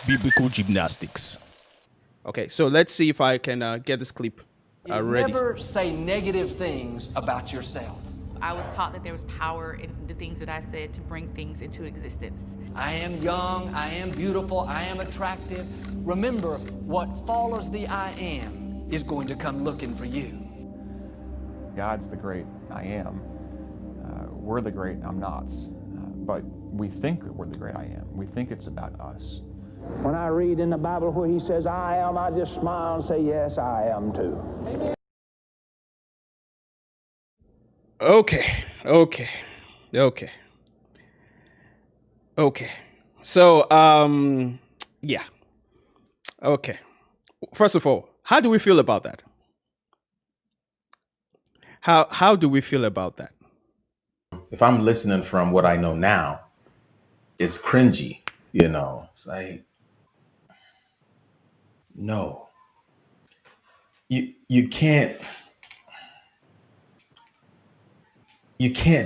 Biblical gymnastics. Okay, so let's see if I can get this clip ready. Never say negative things about yourself. I was taught that there was power in the things that I said to bring things into existence. I am young, I am beautiful, I am attractive. Remember, what follows the I am is going to come looking for you. God's the great I am. We're the great I'm nots. But we think that we're the great I am. We think it's about us. When I read in the Bible where he says, I am, I just smile and say, yes, I am too. Amen. Okay. So, yeah. Okay. First of all, how do we feel about that? How do we feel about that? If I'm listening from what I know now, it's cringy, you know. It's like, no, you can't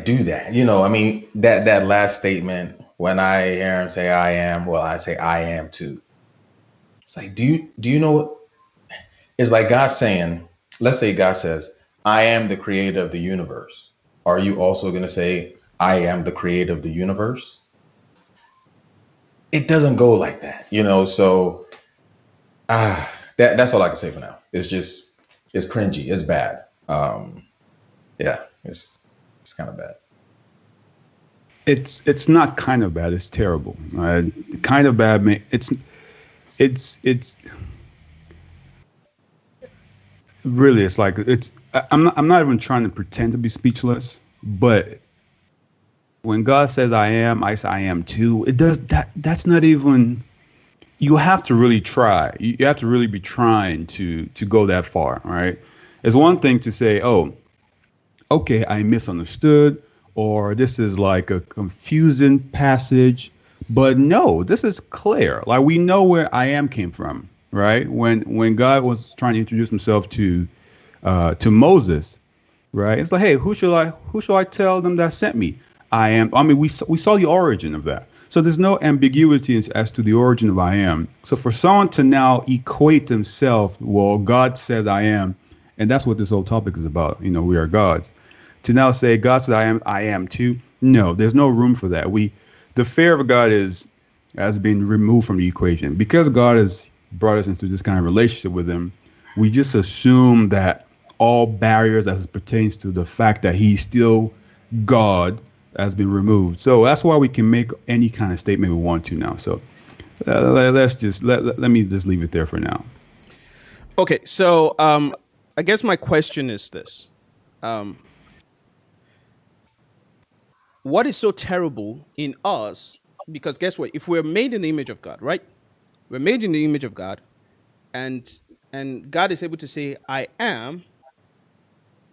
do that. You know, I mean, that last statement, when I hear him say I am, well, I say I am too. It's like, do you know what? It's like God saying, let's say God says, I am the creator of the universe. Are you also going to say, I am the creator of the universe? It doesn't go like that, you know? So that's all I can say for now. It's cringy. It's bad. Yeah, it's kind of bad. It's not kind of bad. It's terrible. Kind of bad. It's really, it's like, I'm not even trying to pretend to be speechless, but when God says I am, I say I am too. It does that. That's not even, you have to really try. You have to really be trying to go that far. Right. It's one thing to say, oh, okay, I misunderstood, or this is like a confusing passage, but no, this is clear. Like, we know where I am came from. Right. When God was trying to introduce himself to Moses, right? It's like, hey, who shall I tell them that sent me? I am. I mean, we saw the origin of that. So there's no ambiguity as to the origin of I am. So for someone to now equate themselves, well, God says I am, and that's what this whole topic is about. You know, we are gods. To now say God says I am too. No, there's no room for that. The fear of God has been removed from the equation because God has brought us into this kind of relationship with him. We just assume that all barriers as it pertains to the fact that he's still God has been removed. So that's why we can make any kind of statement we want to now. So let me just leave it there for now. Okay, so I guess my question is this: what is so terrible in us? Because guess what? If we're made in the image of God, right? We're made in the image of God, and God is able to say, I am,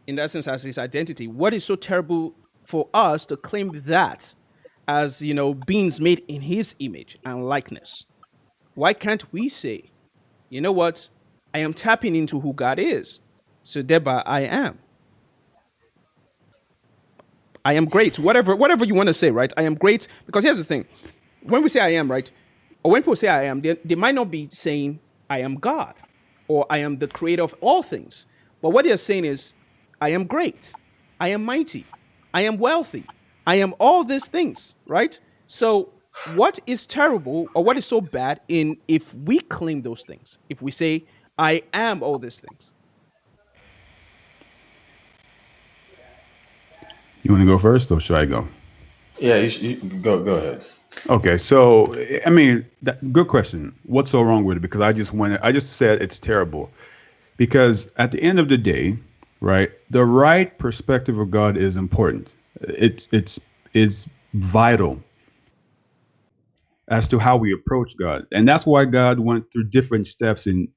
in that sense, as his identity. What is so terrible for us to claim that as, you know, beings made in his image and likeness? Why can't we say, you know what? I am tapping into who God is. So thereby I am. I am great. Whatever you want to say, right? I am great. Because here's the thing. When we say I am, right? Or when people say I am, they might not be saying I am God or I am the creator of all things. But what they're saying is, I am great. I am mighty. I am wealthy. I am all these things, right? So what is terrible or what is so bad in if we claim those things? If we say, I am all these things. You want to go first or should I go? Yeah, you go ahead. Okay, so I mean, good question. What's so wrong with it? Because I just said it's terrible. Because at the end of the day, right, the right perspective of God is important. It's vital as to how we approach God, and that's why God went through different steps in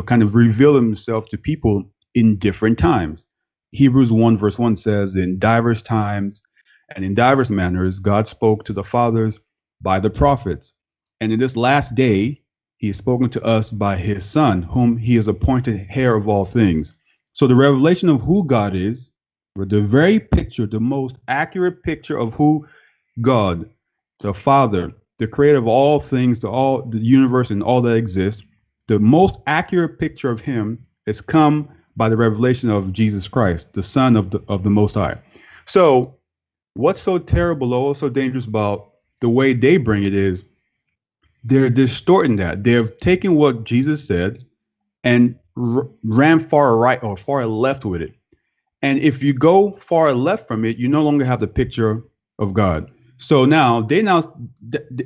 kind of reveal himself to people in different times. Hebrews 1 verse 1 says, in diverse times and in diverse manners, God spoke to the fathers by the prophets. And in this last day, he has spoken to us by his son, whom he has appointed heir of all things. So the revelation of who God is, or the very picture, the most accurate picture of who God, the Father, the creator of all things, the universe and all that exists, the most accurate picture of him has come by the revelation of Jesus Christ, the Son of the Most High. So what's so terrible or so dangerous about the way they bring it is they're distorting that. They've taken what Jesus said and ran far right or far left with it. And if you go far left from it, you no longer have the picture of God. So now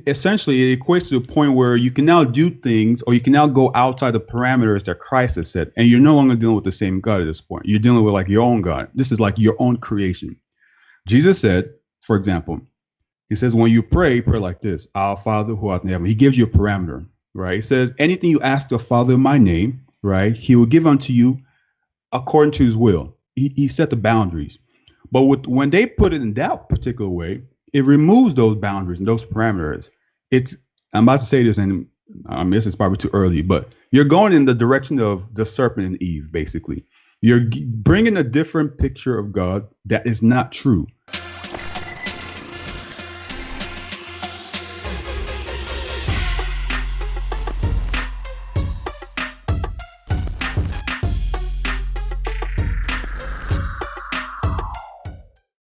essentially it equates to the point where you can now do things, or you can now go outside the parameters that Christ has set, and you're no longer dealing with the same God at this point. You're dealing with like your own God. This is like your own creation. Jesus said, for example, he says, when you pray like this: Our Father who art in heaven. He gives you a parameter, right? He says, anything you ask the Father in my name, right, he will give unto you according to his will. He set the boundaries. But when they put it in that particular way, it removes those boundaries and those parameters. I'm about to say this, and this is probably too early, but you're going in the direction of the serpent and Eve, basically. You're bringing a different picture of God that is not true.